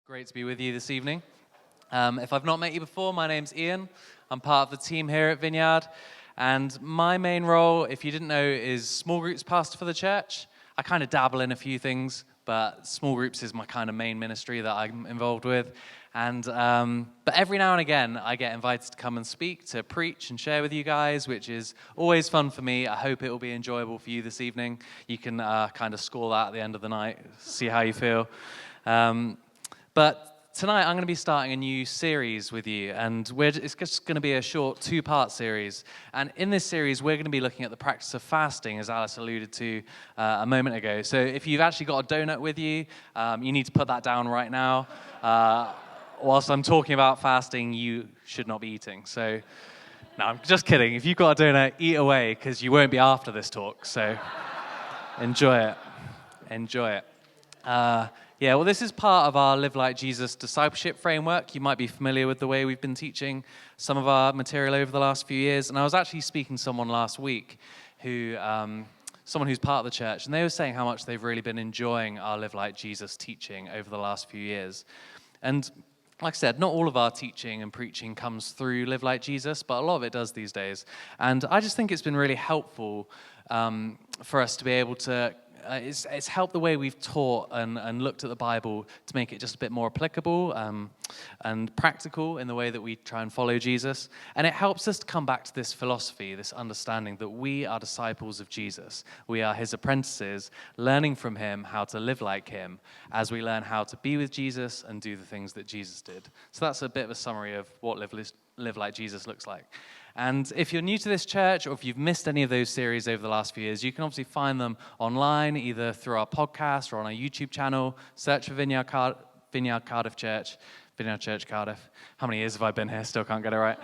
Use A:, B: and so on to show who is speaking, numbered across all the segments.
A: Great to be with you this evening. If I've not met you before, my name's Ian. I'm part of the team here at Vineyard. And my main role, if you didn't know, is small groups pastor for the church. I kind of dabble in a few things, but small groups is my kind of main ministry that I'm involved with. And but every now and again, I get invited to come and speak, to preach and share with you guys, which is always fun for me. I hope it will be enjoyable for you this evening. You can kind of score that at the end of the night, see how you feel. But tonight I'm going to be starting a new series with you, and it's just going to be a short two-part series. And in this series, we're going to be looking at the practice of fasting, as Alice alluded to a moment ago. So if you've actually got a donut with you, you need to put that down right now. Whilst I'm talking about fasting, you should not be eating. So, no, I'm just kidding. If you've got a donut, eat away, because you won't be after this talk. So enjoy it. Enjoy it. Yeah, well, this is part of our Live Like Jesus discipleship framework. You might be familiar with the way we've been teaching some of our material over the last few years. And I was actually speaking to someone last week someone who's part of the church, and they were saying how much they've really been enjoying our Live Like Jesus teaching over the last few years. And like I said, not all of our teaching and preaching comes through Live Like Jesus, but a lot of it does these days. And I just think it's been really helpful for us to be able to it's helped the way we've taught and looked at the Bible to make it just a bit more applicable and practical in the way that we try and follow Jesus. And it helps us to come back to this philosophy, this understanding that we are disciples of Jesus. We are his apprentices, learning from him how to live like him as we learn how to be with Jesus and do the things that Jesus did. So that's a bit of a summary of what Live Like Jesus looks like. And if you're new to this church, or if you've missed any of those series over the last few years, you can obviously find them online, either through our podcast or on our YouTube channel. Search for Vineyard Cardiff Church, Vineyard Church Cardiff. How many years have I been here? Still can't get it right.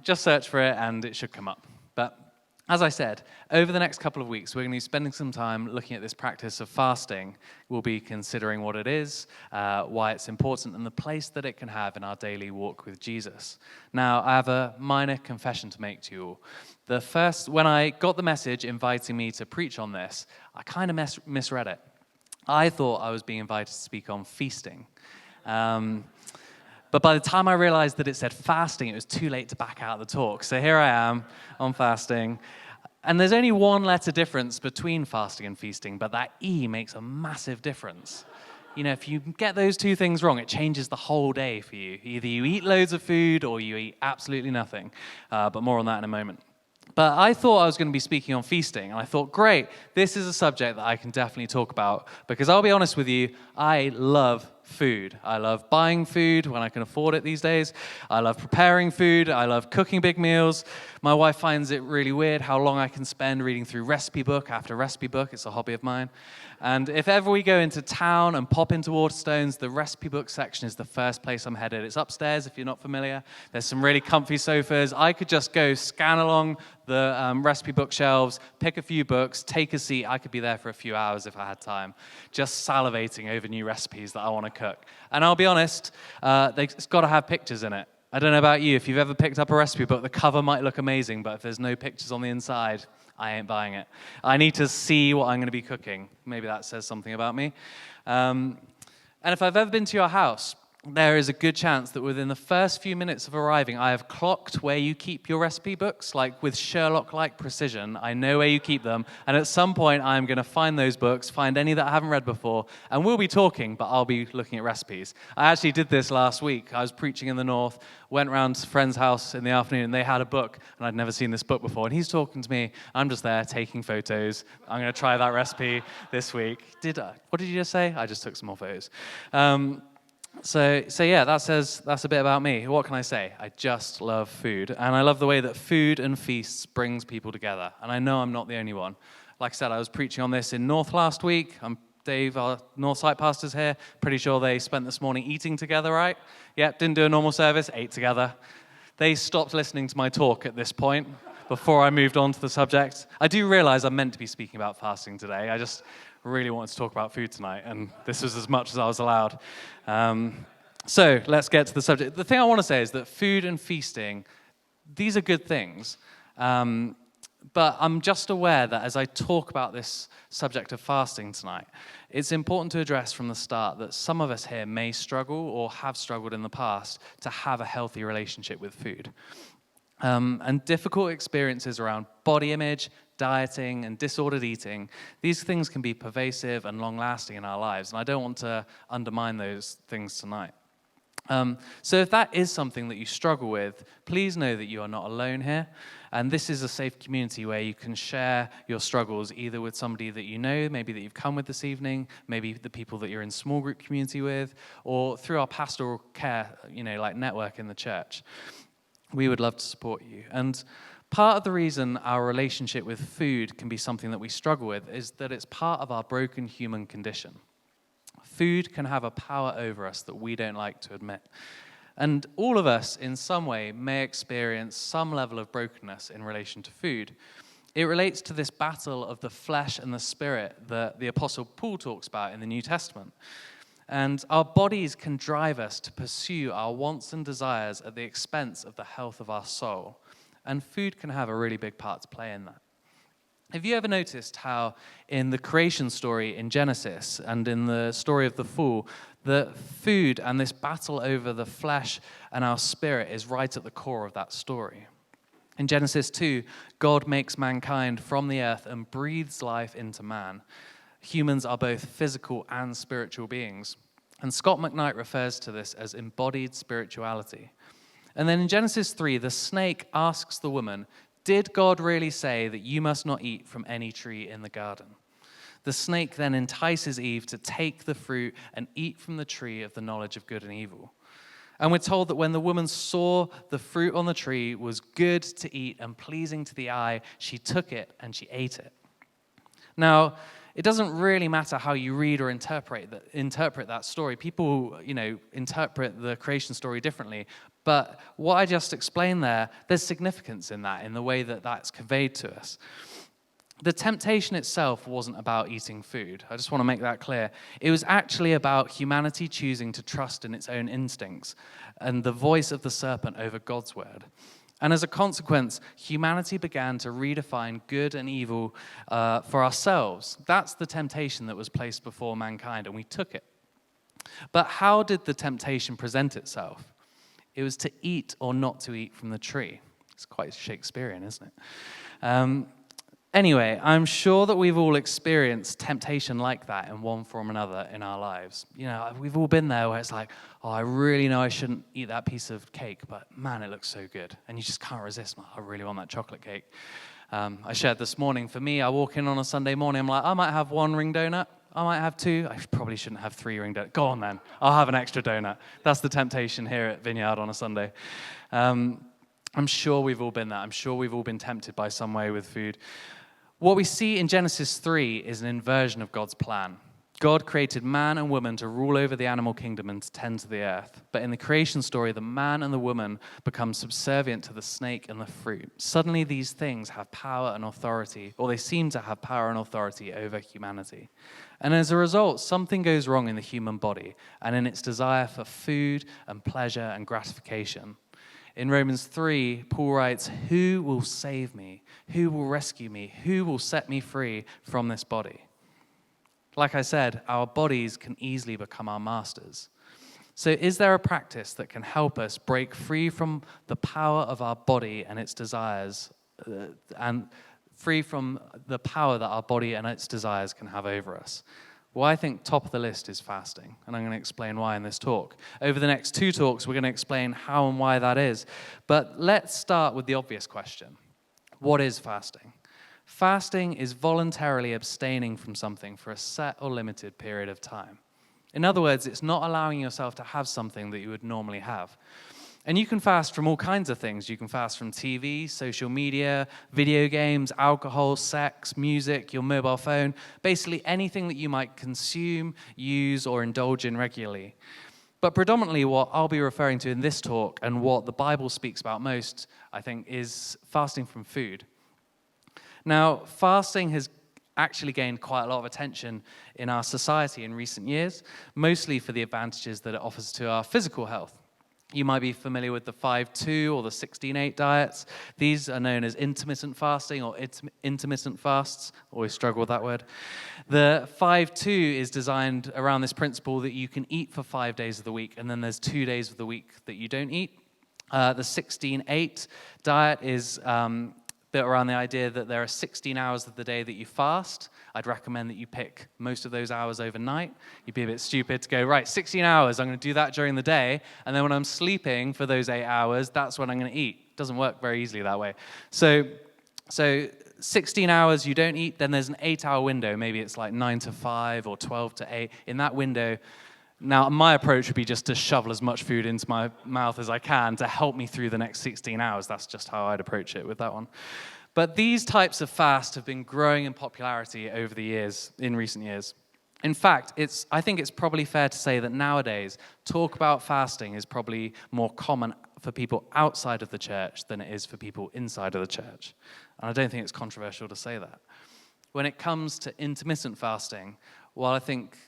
A: Just search for it, and it should come up. But as I said, over the next couple of weeks, we're going to be spending some time looking at this practice of fasting. We'll be considering what it is, why it's important, and the place that it can have in our daily walk with Jesus. Now, I have a minor confession to make to you all. When I got the message inviting me to preach on this, I kind of misread it. I thought I was being invited to speak on feasting. But by the time I realized that it said fasting, it was too late to back out of the talk. So here I am on fasting. And there's only one letter difference between fasting and feasting, but that E makes a massive difference. You know, if you get those two things wrong, it changes the whole day for you. Either you eat loads of food or you eat absolutely nothing. But more on that in a moment. But I thought I was going to be speaking on feasting, and I thought, great, this is a subject that I can definitely talk about, because I'll be honest with you, I love food. I love buying food when I can afford it these days. I love preparing food. I love cooking big meals. My wife finds it really weird how long I can spend reading through recipe book after recipe book. It's a hobby of mine. And if ever we go into town and pop into Waterstones, the recipe book section is the first place I'm headed. It's upstairs if you're not familiar. There's some really comfy sofas. I could just go scan along the recipe book shelves, pick a few books, take a seat. I could be there for a few hours if I had time, just salivating over new recipes that I want to cook. And I'll be honest, it's got to have pictures in it. I don't know about you. If you've ever picked up a recipe book, the cover might look amazing, but if there's no pictures on the inside, I ain't buying it. I need to see what I'm going to be cooking. Maybe that says something about me. And if I've ever been to your house, there is a good chance that within the first few minutes of arriving, I have clocked where you keep your recipe books, like with Sherlock-like precision. I know where you keep them, and at some point, I'm going to find those books, find any that I haven't read before, and we'll be talking, but I'll be looking at recipes. I actually did this last week. I was preaching in the north, went round to a friend's house in the afternoon, and they had a book, and I'd never seen this book before, and he's talking to me. I'm just there taking photos. I'm going to try that recipe this week. What did you just say? I just took some more photos. So yeah, that's a bit about me. What can I say? I just love food, and I love the way that food and feasts brings people together. And I know I'm not the only one. Like I said, I was preaching on this in North last week. Dave, our North site pastor's here. Pretty sure they spent this morning eating together, right? Yeah, didn't do a normal service, ate together. They stopped listening to my talk at this point before I moved on to the subject. I do realize I'm meant to be speaking about fasting today. I just really wanted to talk about food tonight, and this was as much as I was allowed. So let's get to the subject. The thing I want to say is that food and feasting, these are good things. But I'm just aware that as I talk about this subject of fasting tonight, it's important to address from the start that some of us here may struggle or have struggled in the past to have a healthy relationship with food. And difficult experiences around body image, dieting, and disordered eating, these things can be pervasive and long-lasting in our lives, and I don't want to undermine those things tonight. So if that is something that you struggle with, please know that you are not alone here, and this is a safe community where you can share your struggles either with somebody that you know, maybe that you've come with this evening, maybe the people that you're in small group community with, or through our pastoral care, like network in the church. We would love to support you. And part of the reason our relationship with food can be something that we struggle with is that it's part of our broken human condition. Food can have a power over us that we don't like to admit. And all of us, in some way, may experience some level of brokenness in relation to food. It relates to this battle of the flesh and the spirit that the Apostle Paul talks about in the New Testament. And our bodies can drive us to pursue our wants and desires at the expense of the health of our soul. And food can have a really big part to play in that. Have you ever noticed how in the creation story in Genesis and in the story of the fall, the food and this battle over the flesh and our spirit is right at the core of that story? In Genesis 2, God makes mankind from the earth and breathes life into man. Humans are both physical and spiritual beings. And Scott McKnight refers to this as embodied spirituality. And then in Genesis 3, the snake asks the woman, "Did God really say that you must not eat from any tree in the garden?" The snake then entices Eve to take the fruit and eat from the tree of the knowledge of good and evil. And we're told that when the woman saw the fruit on the tree was good to eat and pleasing to the eye, she took it and she ate it. Now, it doesn't really matter how you read or interpret that story. People, interpret the creation story differently. But what I just explained there's significance in that, in the way that that's conveyed to us. The temptation itself wasn't about eating food. I just want to make that clear. It was actually about humanity choosing to trust in its own instincts and the voice of the serpent over God's word. And as a consequence, humanity began to redefine good and evil for ourselves. That's the temptation that was placed before mankind, and we took it. But how did the temptation present itself? It was to eat or not to eat from the tree. It's quite Shakespearean, isn't it? Anyway, I'm sure that we've all experienced temptation like that in one form or another in our lives. We've all been there where it's like, oh, I really know I shouldn't eat that piece of cake, but man, it looks so good. And you just can't resist. I really want that chocolate cake. I shared this morning, for me, I walk in on a Sunday morning, I'm like, I might have 1 ring donut. I might have 2. I probably shouldn't have 3 ring donuts. Go on, then. I'll have an extra donut. That's the temptation here at Vineyard on a Sunday. I'm sure we've all been there. I'm sure we've all been tempted by some way with food. What we see in Genesis 3 is an inversion of God's plan. God created man and woman to rule over the animal kingdom and to tend to the earth. But in the creation story, the man and the woman become subservient to the snake and the fruit. Suddenly, these things have power and authority, or they seem to have power and authority over humanity. And as a result, something goes wrong in the human body and in its desire for food and pleasure and gratification. In Romans 3, Paul writes, "Who will save me? Who will rescue me? Who will set me free from this body?" Like I said, our bodies can easily become our masters. So is there a practice that can help us break free from the power of our body and its desires, and free from the power that our body and its desires can have over us? Well, I think top of the list is fasting, and I'm going to explain why in this talk. Over the next 2 talks, we're going to explain how and why that is. But let's start with the obvious question. What is fasting? Fasting is voluntarily abstaining from something for a set or limited period of time. In other words, it's not allowing yourself to have something that you would normally have. And you can fast from all kinds of things. You can fast from TV, social media, video games, alcohol, sex, music, your mobile phone, basically anything that you might consume, use, or indulge in regularly. But predominantly what I'll be referring to in this talk and what the Bible speaks about most, I think, is fasting from food. Now, fasting has actually gained quite a lot of attention in our society in recent years, mostly for the advantages that it offers to our physical health. You might be familiar with the 5-2 or the 16-8 diets. These are known as intermittent fasting or intermittent fasts. Always struggle with that word. The 5-2 is designed around this principle that you can eat for 5 days of the week, and then there's 2 days of the week that you don't eat. The 16-8 diet is built around the idea that there are 16 hours of the day that you fast. I'd recommend that you pick most of those hours overnight. You'd be a bit stupid to go, right, 16 hours, I'm going to do that during the day, and then when I'm sleeping for those 8 hours, that's when I'm going to eat. It doesn't work very easily that way. So 16 hours you don't eat, then there's an 8-hour window. Maybe it's like 9 to 5 or 12 to 8. In that window, now my approach would be just to shovel as much food into my mouth as I can to help me through the next 16 hours. That's just how I'd approach it with that one. But these types of fast have been growing in popularity over the years, in recent years. In fact, I think it's probably fair to say that nowadays, talk about fasting is probably more common for people outside of the church than it is for people inside of the church. And I don't think it's controversial to say that. When it comes to intermittent fasting, while I think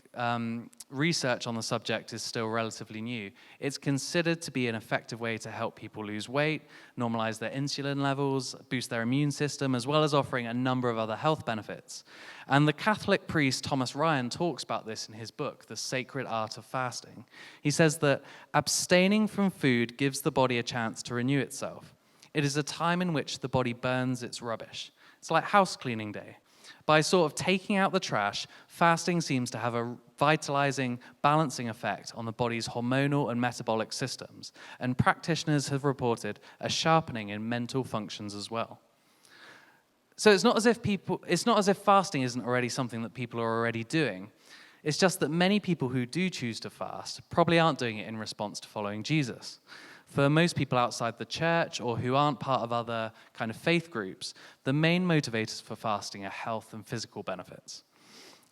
A: research on the subject is still relatively new, it's considered to be an effective way to help people lose weight, normalize their insulin levels, boost their immune system, as well as offering a number of other health benefits. And the Catholic priest Thomas Ryan talks about this in his book, The Sacred Art of Fasting. He says that abstaining from food gives the body a chance to renew itself. It is a time in which the body burns its rubbish. It's like house cleaning day. By sort of taking out the trash, fasting seems to have a vitalizing, balancing effect on the body's hormonal and metabolic systems, and practitioners have reported a sharpening in mental functions as well. So it's not as if fasting isn't already something that people are already doing. It's just that many people who do choose to fast probably aren't doing it in response to following Jesus. For most people outside the church or who aren't part of other kind of faith groups, the main motivators for fasting are health and physical benefits.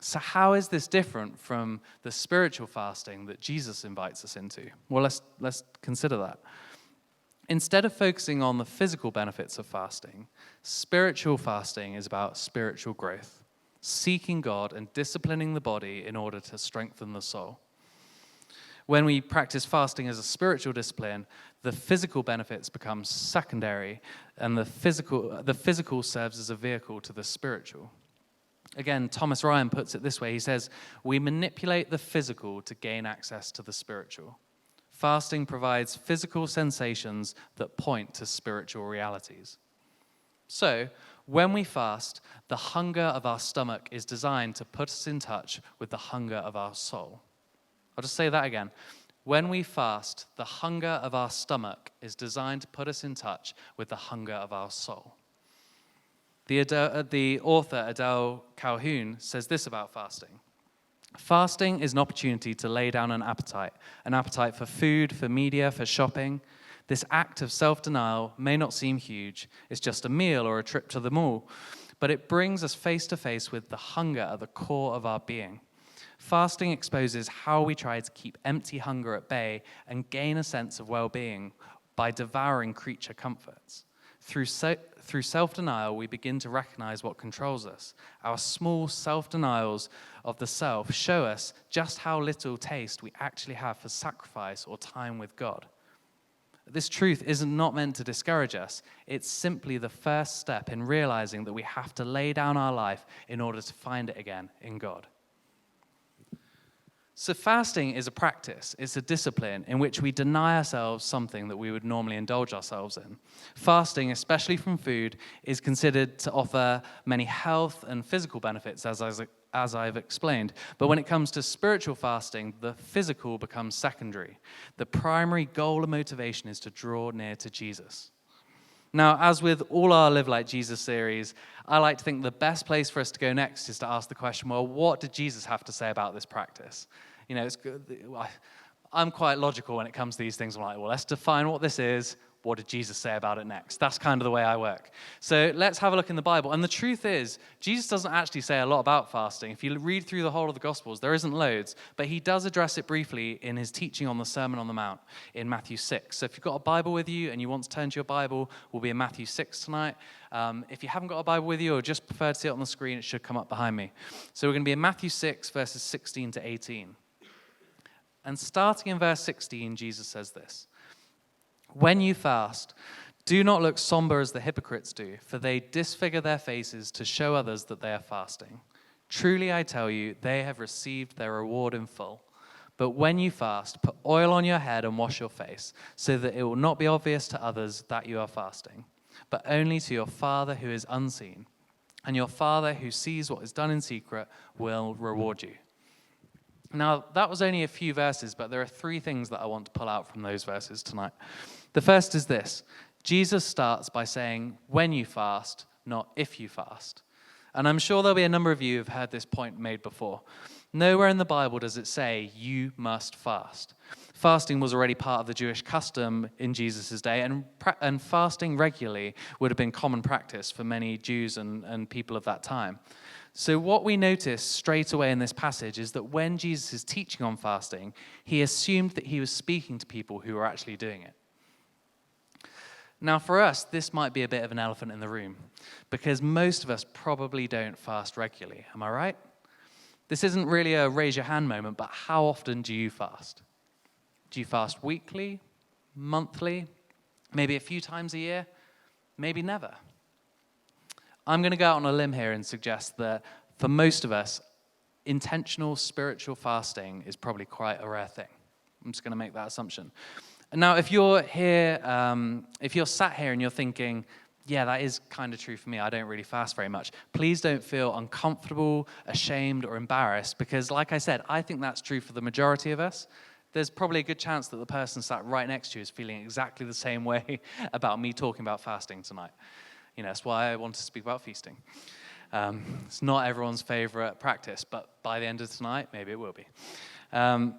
A: So how is this different from the spiritual fasting that Jesus invites us into? Well, let's consider that. Instead of focusing on the physical benefits of fasting, spiritual fasting is about spiritual growth, seeking God and disciplining the body in order to strengthen the soul. When we practice fasting as a spiritual discipline, the physical benefits become secondary, and the physical serves as a vehicle to the spiritual. Again, Thomas Ryan puts it this way. He says, "We manipulate the physical to gain access to the spiritual. Fasting provides physical sensations that point to spiritual realities." So, when we fast, the hunger of our stomach is designed to put us in touch with the hunger of our soul. I'll just say that again. When we fast, the hunger of our stomach is designed to put us in touch with the hunger of our soul. The author Adele Calhoun says this about fasting. Fasting is an opportunity to lay down an appetite for food, for media, for shopping. This act of self-denial may not seem huge. It's just a meal or a trip to the mall, but it brings us face to face with the hunger at the core of our being. Fasting exposes how we try to keep empty hunger at bay and gain a sense of well-being by devouring creature comforts. Through self-denial, we begin to recognize what controls us. Our small self-denials of the self show us just how little taste we actually have for sacrifice or time with God. This truth is not meant to discourage us. It's simply the first step in realizing that we have to lay down our life in order to find it again in God. So fasting is a practice, it's a discipline in which we deny ourselves something that we would normally indulge ourselves in. Fasting, especially from food, is considered to offer many health and physical benefits, as I've explained. But when it comes to spiritual fasting, the physical becomes secondary. The primary goal and motivation is to draw near to Jesus. Now, as with all our Live Like Jesus series, I like to think the best place for us to go next is to ask the question, well, what did Jesus have to say about this practice? You know, I'm quite logical when it comes to these things. I'm like, well, let's define what this is. What did Jesus say about it next? That's kind of the way I work. So let's have a look in the Bible. And the truth is, Jesus doesn't actually say a lot about fasting. If you read through the whole of the Gospels, there isn't loads, but he does address it briefly in his teaching on the Sermon on the Mount in Matthew 6. So if you've got a Bible with you and you want to turn to your Bible, we'll be in Matthew 6 tonight. If you haven't got a Bible with you or just prefer to see it on the screen, it should come up behind me. So we're going to be in Matthew 6, verses 16 to 18. And starting in verse 16, Jesus says this. When you fast, do not look somber as the hypocrites do, for they disfigure their faces to show others that they are fasting. Truly, I tell you, they have received their reward in full. But when you fast, put oil on your head and wash your face, so that it will not be obvious to others that you are fasting, but only to your Father who is unseen. And your Father who sees what is done in secret will reward you. Now, that was only a few verses, but there are three things that I want to pull out from those verses tonight. The first is this. Jesus starts by saying, when you fast, not if you fast. And I'm sure there'll be a number of you who have heard this point made before. Nowhere in the Bible does it say, you must fast. Fasting was already part of the Jewish custom in Jesus' day, and fasting regularly would have been common practice for many Jews and people of that time. So what we notice straight away in this passage is that when Jesus is teaching on fasting, he assumed that he was speaking to people who were actually doing it. Now, for us, this might be a bit of an elephant in the room, because most of us probably don't fast regularly. Am I right? This isn't really a raise your hand moment, but how often do you fast? Do you fast weekly, monthly, maybe a few times a year, maybe never? I'm going to go out on a limb here and suggest that for most of us, intentional spiritual fasting is probably quite a rare thing. I'm just going to make that assumption. Now, if you're here, if you're sat here and you're thinking, yeah, that is kind of true for me, I don't really fast very much, please don't feel uncomfortable, ashamed, or embarrassed, because like I said, I think that's true for the majority of us. There's probably a good chance that the person sat right next to you is feeling exactly the same way about me talking about fasting tonight. You know, that's why I want to speak about feasting. It's not everyone's favorite practice, but by the end of tonight, maybe it will be. I'm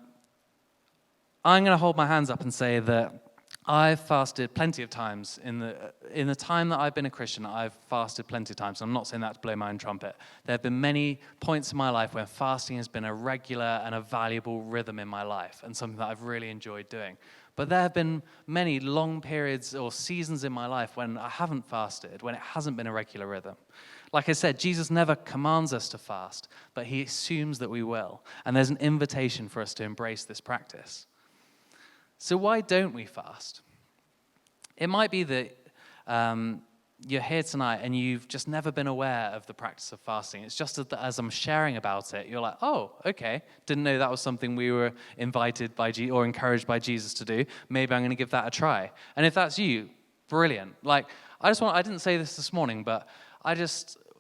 A: going to hold my hands up and say that I've fasted plenty of times. In the time that I've been a Christian, I've fasted plenty of times. I'm not saying that to blow my own trumpet. There have been many points in my life when fasting has been a regular and a valuable rhythm in my life and something that I've really enjoyed doing. But there have been many long periods or seasons in my life when I haven't fasted, when it hasn't been a regular rhythm. Like I said, Jesus never commands us to fast, but he assumes that we will. And there's an invitation for us to embrace this practice. So why don't we fast? It might be that you're here tonight and you've just never been aware of the practice of fasting. It's just that as I'm sharing about it, you're like, oh, okay, didn't know that was something we were invited by or encouraged by Jesus to do. Maybe I'm going to give that a try. And if that's you, brilliant. Like, I didn't say this morning, but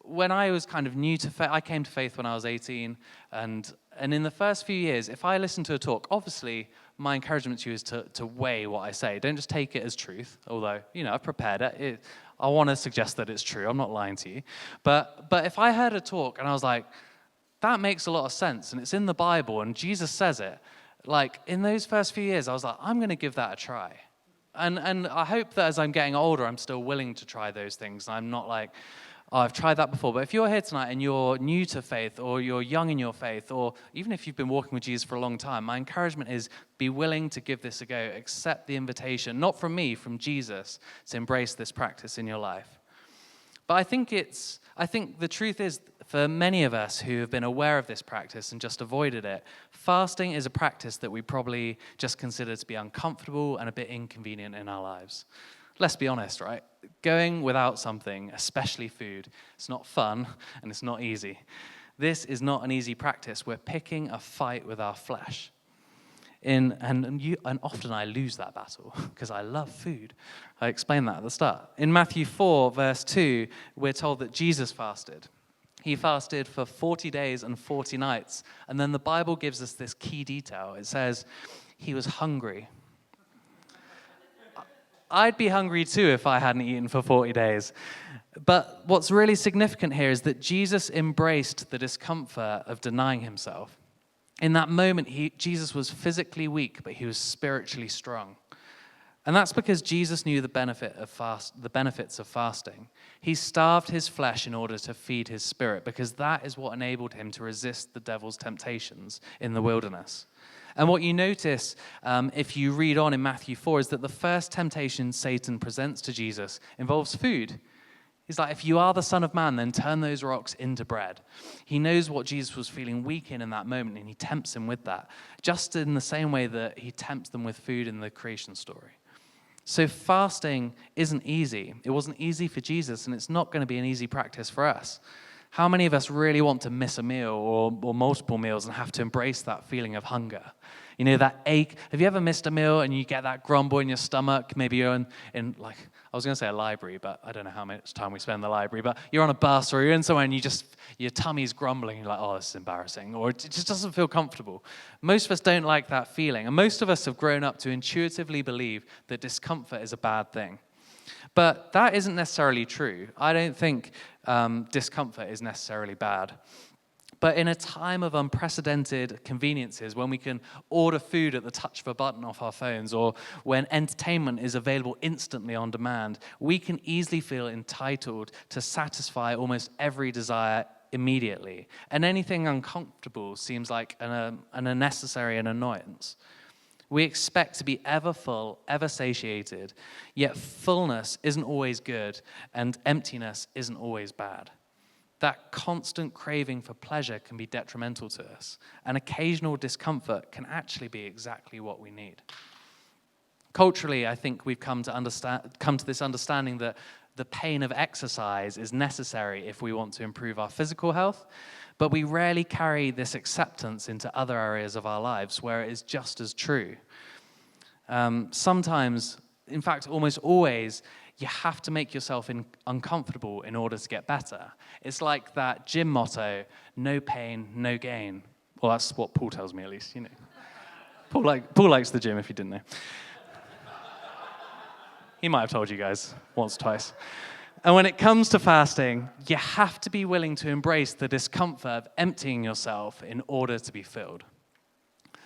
A: when I was kind of new to faith, I came to faith when I was 18, and in the first few years, if I listened to a talk, obviously my encouragement to you is to weigh what I say. Don't just take it as truth, although, I've prepared it. I want to suggest that it's true. I'm not lying to you. But if I heard a talk and I was like, that makes a lot of sense, and it's in the Bible, and Jesus says it, like, in those first few years, I was like, I'm going to give that a try. And I hope that as I'm getting older, I'm still willing to try those things. I'm not like, oh, I've tried that before. But if you're here tonight and you're new to faith, or you're young in your faith, or even if you've been walking with Jesus for a long time, my encouragement is be willing to give this a go. Accept the invitation, not from me, from Jesus, to embrace this practice in your life. But I think the truth is, for many of us who have been aware of this practice and just avoided it, fasting is a practice that we probably just consider to be uncomfortable and a bit inconvenient in our lives. Let's be honest, right? Going without something, especially food, it's not fun and it's not easy. This is not an easy practice. We're picking a fight with our flesh. And often I lose that battle because I love food. I explained that at the start. In Matthew 4, verse 2, we're told that Jesus fasted. He fasted for 40 days and 40 nights. And then the Bible gives us this key detail. It says he was hungry. I'd be hungry too if I hadn't eaten for 40 days. But what's really significant here is that Jesus embraced the discomfort of denying himself. In that moment, Jesus was physically weak, but he was spiritually strong. And that's because Jesus knew the benefits of fasting. He starved his flesh in order to feed his spirit, because that is what enabled him to resist the devil's temptations in the wilderness. And what you notice, if you read on in Matthew 4, is that the first temptation Satan presents to Jesus involves food. He's like, if you are the Son of Man, then turn those rocks into bread. He knows what Jesus was feeling weak in that moment, and he tempts him with that, just in the same way that he tempts them with food in the creation story. So fasting isn't easy. It wasn't easy for Jesus, and it's not going to be an easy practice for us. How many of us really want to miss a meal or multiple meals and have to embrace that feeling of hunger? You know, that ache. Have you ever missed a meal and you get that grumble in your stomach? Maybe you're in like, I was going to say a library, but I don't know how much time we spend in the library, but you're on a bus or you're in somewhere and your tummy's grumbling. You're like, oh, this is embarrassing. Or it just doesn't feel comfortable. Most of us don't like that feeling. And most of us have grown up to intuitively believe that discomfort is a bad thing. But that isn't necessarily true. I don't think discomfort is necessarily bad. But in a time of unprecedented conveniences, when we can order food at the touch of a button off our phones, or when entertainment is available instantly on demand, we can easily feel entitled to satisfy almost every desire immediately. And anything uncomfortable seems like an unnecessary annoyance. We expect to be ever full, ever satiated, yet fullness isn't always good, and emptiness isn't always bad. That constant craving for pleasure can be detrimental to us, and occasional discomfort can actually be exactly what we need. Culturally, I think we've come to this understanding that the pain of exercise is necessary if we want to improve our physical health, but we rarely carry this acceptance into other areas of our lives where it is just as true. Sometimes, in fact, almost always, you have to make yourself uncomfortable in order to get better. It's like that gym motto, no pain, no gain. Well, that's what Paul tells me, at least, you know. Paul likes the gym, if you didn't know. He might have told you guys once or twice. And when it comes to fasting, you have to be willing to embrace the discomfort of emptying yourself in order to be filled.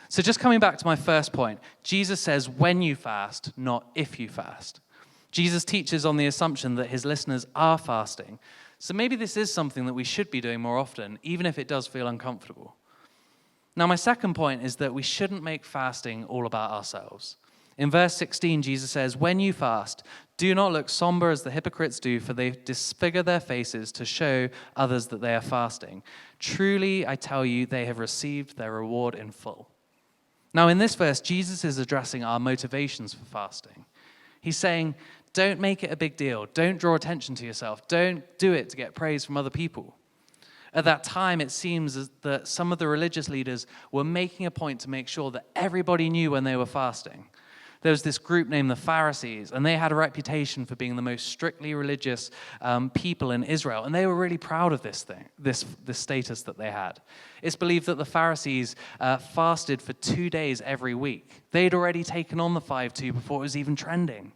A: So just coming back to my first point, Jesus says when you fast, not if you fast. Jesus teaches on the assumption that his listeners are fasting. So maybe this is something that we should be doing more often, even if it does feel uncomfortable. Now, my second point is that we shouldn't make fasting all about ourselves. In verse 16, Jesus says, when you fast, do not look somber as the hypocrites do, for they disfigure their faces to show others that they are fasting. Truly, I tell you, they have received their reward in full. Now, in this verse, Jesus is addressing our motivations for fasting. He's saying, don't make it a big deal. Don't draw attention to yourself. Don't do it to get praise from other people. At that time, it seems that some of the religious leaders were making a point to make sure that everybody knew when they were fasting. There was this group named the Pharisees, and they had a reputation for being the most strictly religious people in Israel, and they were really proud of this status that they had. It's believed that the Pharisees fasted for 2 days every week. They'd already taken on the 5-2 before it was even trending.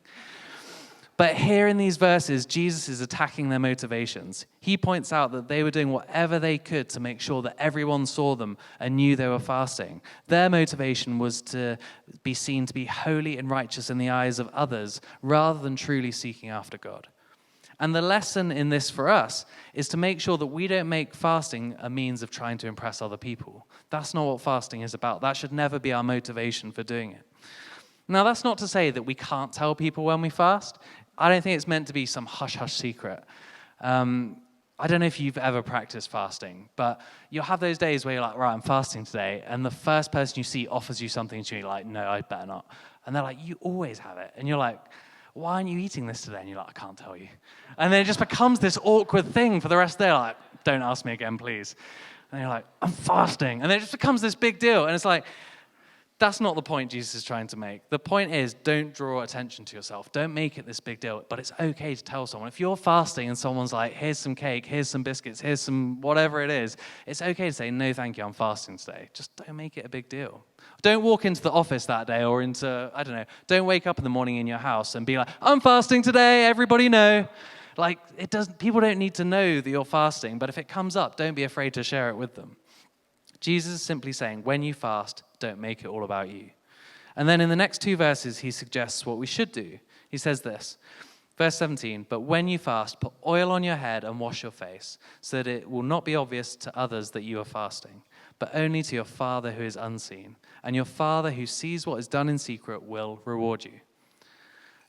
A: But here in these verses, Jesus is attacking their motivations. He points out that they were doing whatever they could to make sure that everyone saw them and knew they were fasting. Their motivation was to be seen to be holy and righteous in the eyes of others, rather than truly seeking after God. And the lesson in this for us is to make sure that we don't make fasting a means of trying to impress other people. That's not what fasting is about. That should never be our motivation for doing it. Now, that's not to say that we can't tell people when we fast. I don't think it's meant to be some hush-hush secret. I don't know if you've ever practiced fasting, but you'll have those days where you're like, right, I'm fasting today, and the first person you see offers you something, and you're like, no, I better not. And they're like, you always have it. And you're like, why aren't you eating this today? And you're like, I can't tell you. And then it just becomes this awkward thing for the rest of the day, like, don't ask me again, please. And you're like, I'm fasting. And then it just becomes this big deal. And it's like, that's not the point Jesus is trying to make. The point is, don't draw attention to yourself. Don't make it this big deal. But it's okay to tell someone. If you're fasting and someone's like, here's some cake, here's some biscuits, here's some whatever it is, it's okay to say, no, thank you, I'm fasting today. Just don't make it a big deal. Don't walk into the office that day or into, I don't know, don't wake up in the morning in your house and be like, I'm fasting today, everybody know. Like, people don't need to know that you're fasting, but if it comes up, don't be afraid to share it with them. Jesus is simply saying, when you fast, don't make it all about you. And then in the next 2 verses, he suggests what we should do. He says this, verse 17, but when you fast, put oil on your head and wash your face, so that it will not be obvious to others that you are fasting, but only to your Father who is unseen. And your Father who sees what is done in secret will reward you.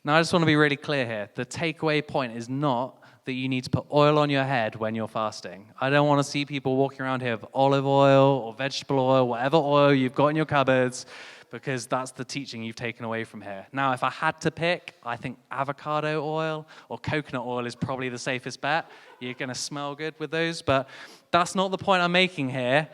A: Now, I just want to be really clear here. The takeaway point is not that you need to put oil on your head when you're fasting. I don't want to see people walking around here with olive oil or vegetable oil, whatever oil you've got in your cupboards, because that's the teaching you've taken away from here. Now, if I had to pick, I think avocado oil or coconut oil is probably the safest bet. You're going to smell good with those, but that's not the point I'm making here,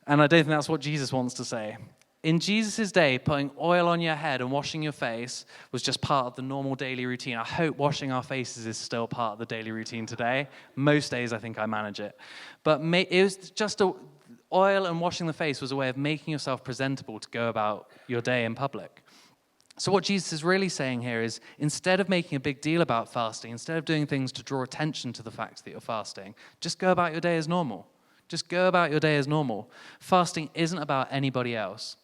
A: and I don't think that's what Jesus wants to say. In Jesus' day, putting oil on your head and washing your face was just part of the normal daily routine. I hope washing our faces is still part of the daily routine today. Most days, I think I manage it. But it was just oil and washing the face was a way of making yourself presentable to go about your day in public. So what Jesus is really saying here is, instead of making a big deal about fasting, instead of doing things to draw attention to the fact that you're fasting, just go about your day as normal. Just go about your day as normal. Fasting isn't about anybody else.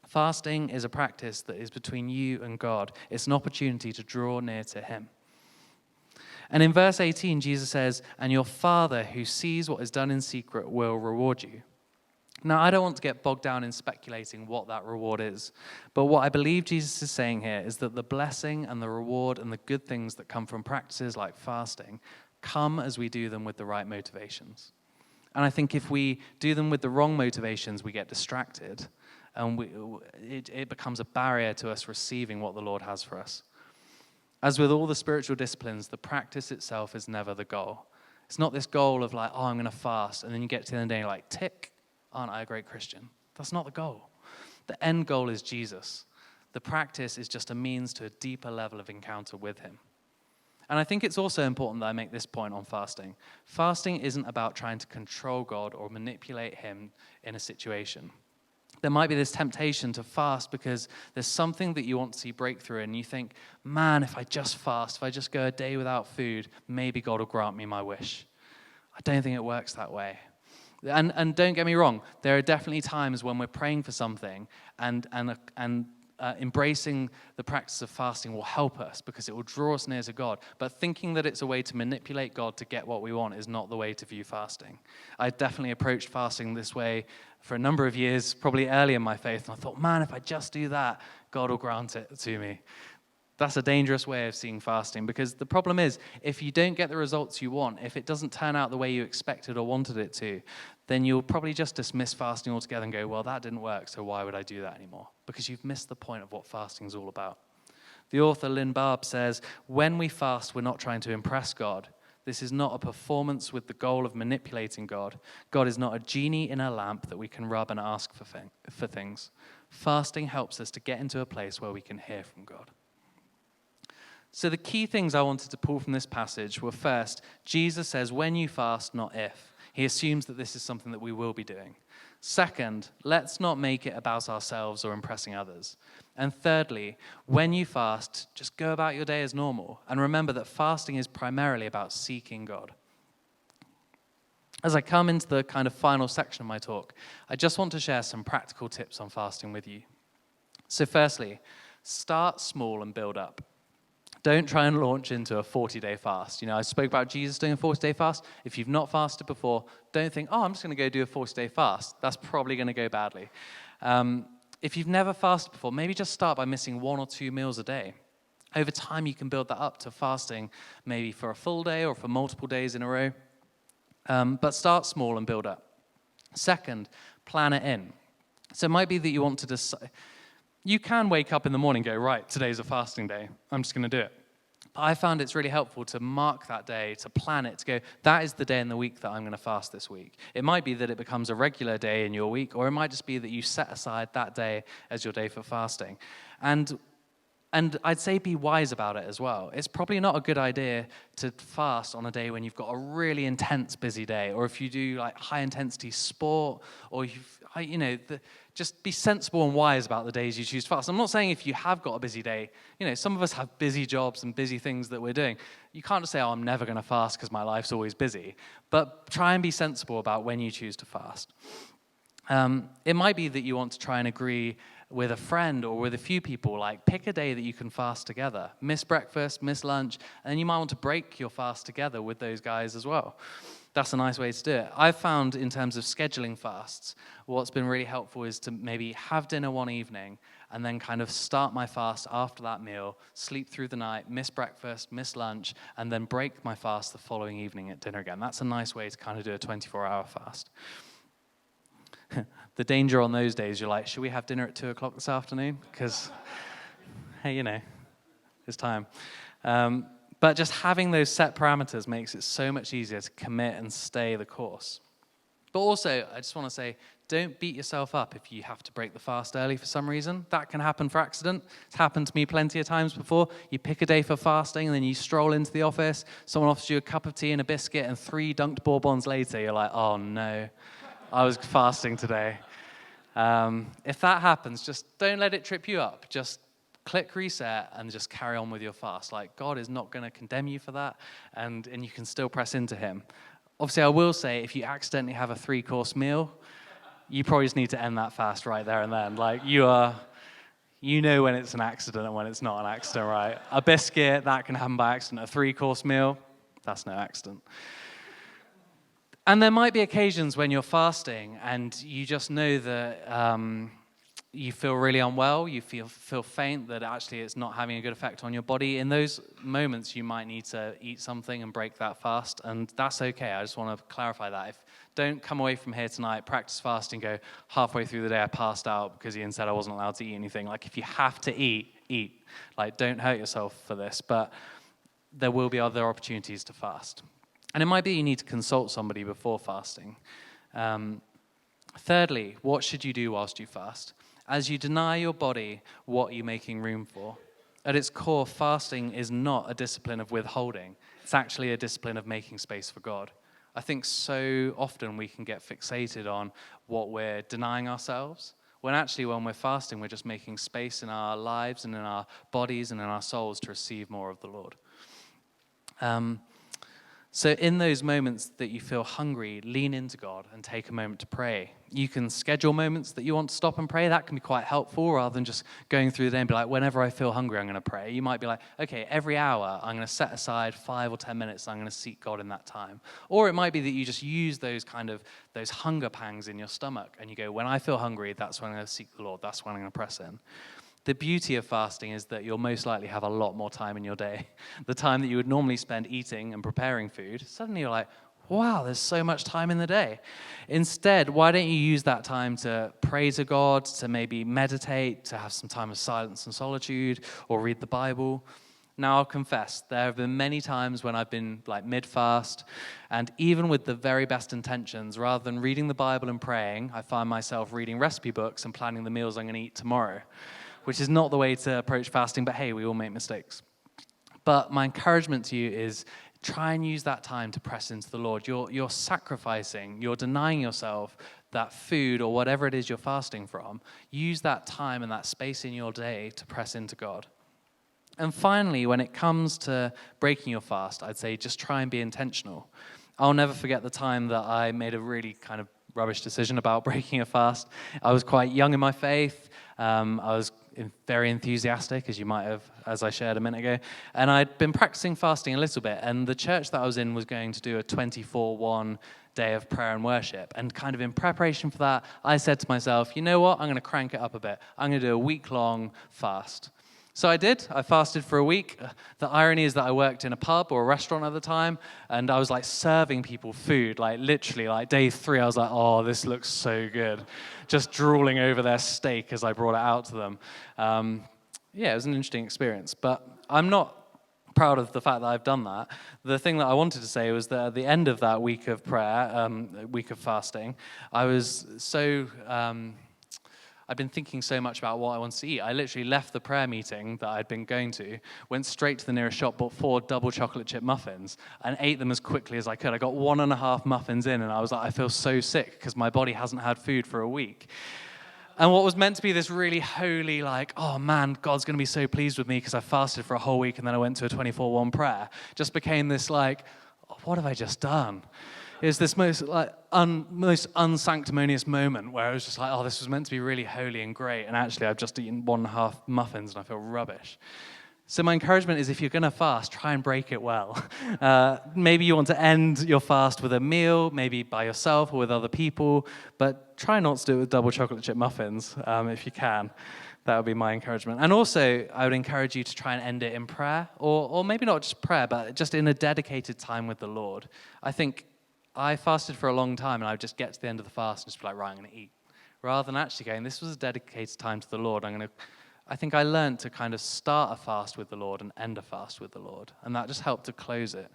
A: Fasting is a practice that is between you and God. It's an opportunity to draw near to him. And in verse 18, Jesus says, "And your Father who sees what is done in secret will reward you." Now, I don't want to get bogged down in speculating what that reward is, but what I believe Jesus is saying here is that the blessing and the reward and the good things that come from practices like fasting come as we do them with the right motivations. And I think if we do them with the wrong motivations, we get distracted, and it becomes a barrier to us receiving what the Lord has for us. As with all the spiritual disciplines, the practice itself is never the goal. It's not this goal of like, oh, I'm going to fast, and then you get to the end of the day and you're like, tick, aren't I a great Christian? That's not the goal. The end goal is Jesus. The practice is just a means to a deeper level of encounter with him. And I think it's also important that I make this point on fasting. Fasting isn't about trying to control God or manipulate him in a situation. There might be this temptation to fast because there's something that you want to see breakthrough in, and you think, man, if I just fast, if I just go a day without food, maybe God will grant me my wish. I don't think it works that way. And don't get me wrong, there are definitely times when we're praying for something and embracing the practice of fasting will help us because it will draw us near to God. But thinking that it's a way to manipulate God to get what we want is not the way to view fasting. I definitely approached fasting this way for a number of years, probably early in my faith, and I thought, man, if I just do that, God will grant it to me. That's a dangerous way of seeing fasting, because the problem is, if you don't get the results you want, if it doesn't turn out the way you expected or wanted it to, then you'll probably just dismiss fasting altogether and go, well, that didn't work, so why would I do that anymore? Because you've missed the point of what fasting is all about. The author Lynn Barb says, when we fast, we're not trying to impress God. This is not a performance with the goal of manipulating God. God is not a genie in a lamp that we can rub and ask for things. Fasting helps us to get into a place where we can hear from God. So the key things I wanted to pull from this passage were, first, Jesus says, when you fast, not if. He assumes that this is something that we will be doing. Second, let's not make it about ourselves or impressing others. And thirdly, when you fast, just go about your day as normal. And remember that fasting is primarily about seeking God. As I come into the kind of final section of my talk, I just want to share some practical tips on fasting with you. So firstly, start small and build up. Don't try and launch into a 40-day fast. You know, I spoke about Jesus doing a 40-day fast. If you've not fasted before, don't think, oh, I'm just going to go do a 40-day fast. That's probably going to go badly. If you've never fasted before, maybe just start by missing 1 or 2 meals a day. Over time, you can build that up to fasting maybe for a full day or for multiple days in a row. But start small and build up. Second, plan it in. So it might be that you want to decide. You can wake up in the morning and go, right, today's a fasting day. I'm just going to do it. But I found it's really helpful to mark that day, to plan it, to go, that is the day in the week that I'm going to fast this week. It might be that it becomes a regular day in your week, or it might just be that you set aside that day as your day for fasting. And I'd say be wise about it as well. It's probably not a good idea to fast on a day when you've got a really intense, busy day, or if you do like high-intensity sport, or just be sensible and wise about the days you choose to fast. I'm not saying if you have got a busy day, some of us have busy jobs and busy things that we're doing. You can't just say, oh, I'm never going to fast because my life's always busy. But try and be sensible about when you choose to fast. It might be that you want to try and agree with a friend or with a few people, like pick a day that you can fast together. Miss breakfast, miss lunch, and you might want to break your fast together with those guys as well. That's a nice way to do it. I've found in terms of scheduling fasts, what's been really helpful is to maybe have dinner one evening and then kind of start my fast after that meal, sleep through the night, miss breakfast, miss lunch, and then break my fast the following evening at dinner again. That's a nice way to kind of do a 24-hour fast. The danger on those days, you're like, should we have dinner at 2 o'clock this afternoon? Because, hey, it's time. But just having those set parameters makes it so much easier to commit and stay the course. But also, I just want to say, don't beat yourself up if you have to break the fast early for some reason. That can happen for accident. It's happened to me plenty of times before. You pick a day for fasting, and then you stroll into the office, someone offers you a cup of tea and a biscuit, and 3 dunked bourbons later, you're like, oh no, I was fasting today. If that happens, just don't let it trip you up. Just click reset and just carry on with your fast. Like, God is not going to condemn you for that, and you can still press into him. Obviously, I will say, if you accidentally have a 3-course meal, you probably just need to end that fast right there and then. Like, you know when it's an accident and when it's not an accident, right? A biscuit, that can happen by accident. A 3-course meal, that's no accident. And there might be occasions when you're fasting and you just know that you feel really unwell, you feel faint, that actually it's not having a good effect on your body. In those moments, you might need to eat something and break that fast, and that's okay. I just want to clarify that. Don't come away from here tonight, practice fasting, go halfway through the day I passed out because Ian said I wasn't allowed to eat anything. Like, if you have to eat, eat. Like, don't hurt yourself for this, but there will be other opportunities to fast. And it might be you need to consult somebody before fasting. Thirdly, what should you do whilst you fast? As you deny your body, what are you making room for? At its core, fasting is not a discipline of withholding. It's actually a discipline of making space for God. I think so often we can get fixated on what we're denying ourselves, when actually when we're fasting, we're just making space in our lives and in our bodies and in our souls to receive more of the Lord. So in those moments that you feel hungry, lean into God and take a moment to pray. You can schedule moments that you want to stop and pray. That can be quite helpful rather than just going through the day and be like, whenever I feel hungry, I'm going to pray. You might be like, okay, every hour, I'm going to set aside 5 or 10 minutes. I'm going to seek God in that time. Or it might be that you just use those hunger pangs in your stomach and you go, when I feel hungry, that's when I'm going to seek the Lord. That's when I'm going to press in. The beauty of fasting is that you'll most likely have a lot more time in your day. The time that you would normally spend eating and preparing food, suddenly you're like, wow, there's so much time in the day. Instead, why don't you use that time to pray to God, to maybe meditate, to have some time of silence and solitude, or read the Bible? Now, I'll confess, there have been many times when I've been like mid-fast, and even with the very best intentions, rather than reading the Bible and praying, I find myself reading recipe books and planning the meals I'm going to eat tomorrow, which is not the way to approach fasting, but hey, we all make mistakes. But my encouragement to you is try and use that time to press into the Lord. You're sacrificing, you're denying yourself that food or whatever it is you're fasting from. Use that time and that space in your day to press into God. And finally, when it comes to breaking your fast, I'd say just try and be intentional. I'll never forget the time that I made a really kind of rubbish decision about breaking a fast. I was quite young in my faith. I was very enthusiastic, as I shared a minute ago. And I'd been practicing fasting a little bit, and the church that I was in was going to do a 24/1 day of prayer and worship. And kind of in preparation for that, I said to myself, you know what, I'm going to crank it up a bit. I'm going to do a week-long fast. So I did. I fasted for a week. The irony is that I worked in a pub or a restaurant at the time, and I was like serving people food, like literally like day 3, I was like, oh, this looks so good. Just drooling over their steak as I brought it out to them. It was an interesting experience, but I'm not proud of the fact that I've done that. The thing that I wanted to say was that at the end of that week of prayer, week of fasting, I was so... I'd been thinking so much about what I wanted to eat. I literally left the prayer meeting that I'd been going to, went straight to the nearest shop, bought 4 double chocolate chip muffins, and ate them as quickly as I could. I got 1.5 muffins in, and I was like, I feel so sick because my body hasn't had food for a week. And what was meant to be this really holy, like, oh man, God's going to be so pleased with me because I fasted for a whole week and then I went to a 24/1 prayer, just became this like, oh, what have I just done? It was this most unsanctimonious moment where I was just like, oh, this was meant to be really holy and great, and actually I've just eaten 1.5 muffins and I feel rubbish. So my encouragement is, if you're going to fast, try and break it well. Maybe you want to end your fast with a meal, maybe by yourself or with other people, but try not to do it with double chocolate chip muffins if you can. That would be my encouragement. And also, I would encourage you to try and end it in prayer, or maybe not just prayer, but just in a dedicated time with the Lord. I think I fasted for a long time, and I would just get to the end of the fast and just be like, right, I'm going to eat. Rather than actually going, this was a dedicated time to the Lord, I think I learned to kind of start a fast with the Lord and end a fast with the Lord, and that just helped to close it.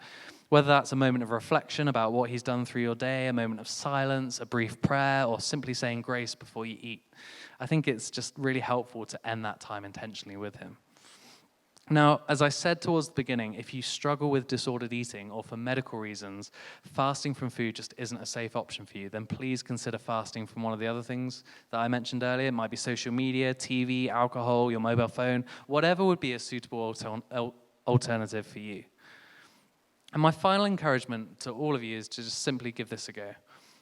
A: Whether that's a moment of reflection about what he's done through your day, a moment of silence, a brief prayer, or simply saying grace before you eat. I think it's just really helpful to end that time intentionally with him. Now, as I said towards the beginning, if you struggle with disordered eating or for medical reasons, fasting from food just isn't a safe option for you, then please consider fasting from one of the other things that I mentioned earlier. It might be social media, TV, alcohol, your mobile phone, whatever would be a suitable alternative for you. And my final encouragement to all of you is to just simply give this a go.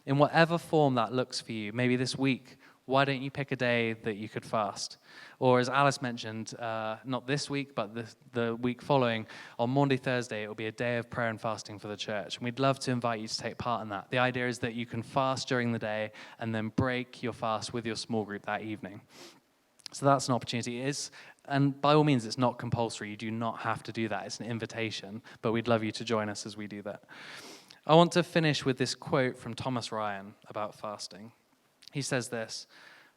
A: In whatever form that looks for you, maybe this week, why don't you pick a day that you could fast? Or as Alice mentioned, not this week, but the week following, on Maundy Thursday, it will be a day of prayer and fasting for the church. And we'd love to invite you to take part in that. The idea is that you can fast during the day and then break your fast with your small group that evening. So that's an opportunity. And by all means, it's not compulsory. You do not have to do that. It's an invitation, but we'd love you to join us as we do that. I want to finish with this quote from Thomas Ryan about fasting. He says this: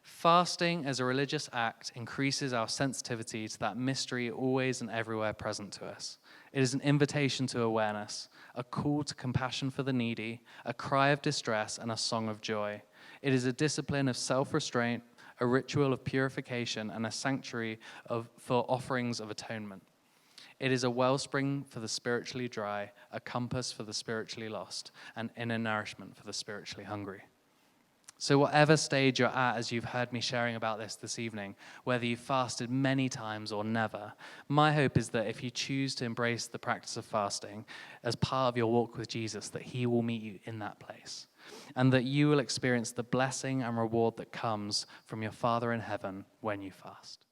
A: fasting as a religious act increases our sensitivity to that mystery always and everywhere present to us. It is an invitation to awareness, a call to compassion for the needy, a cry of distress, and a song of joy. It is a discipline of self-restraint, a ritual of purification, and a sanctuary for offerings of atonement. It is a wellspring for the spiritually dry, a compass for the spiritually lost, and inner nourishment for the spiritually hungry. So whatever stage you're at as you've heard me sharing about this evening, whether you've fasted many times or never, my hope is that if you choose to embrace the practice of fasting as part of your walk with Jesus, that he will meet you in that place, and that you will experience the blessing and reward that comes from your Father in heaven when you fast.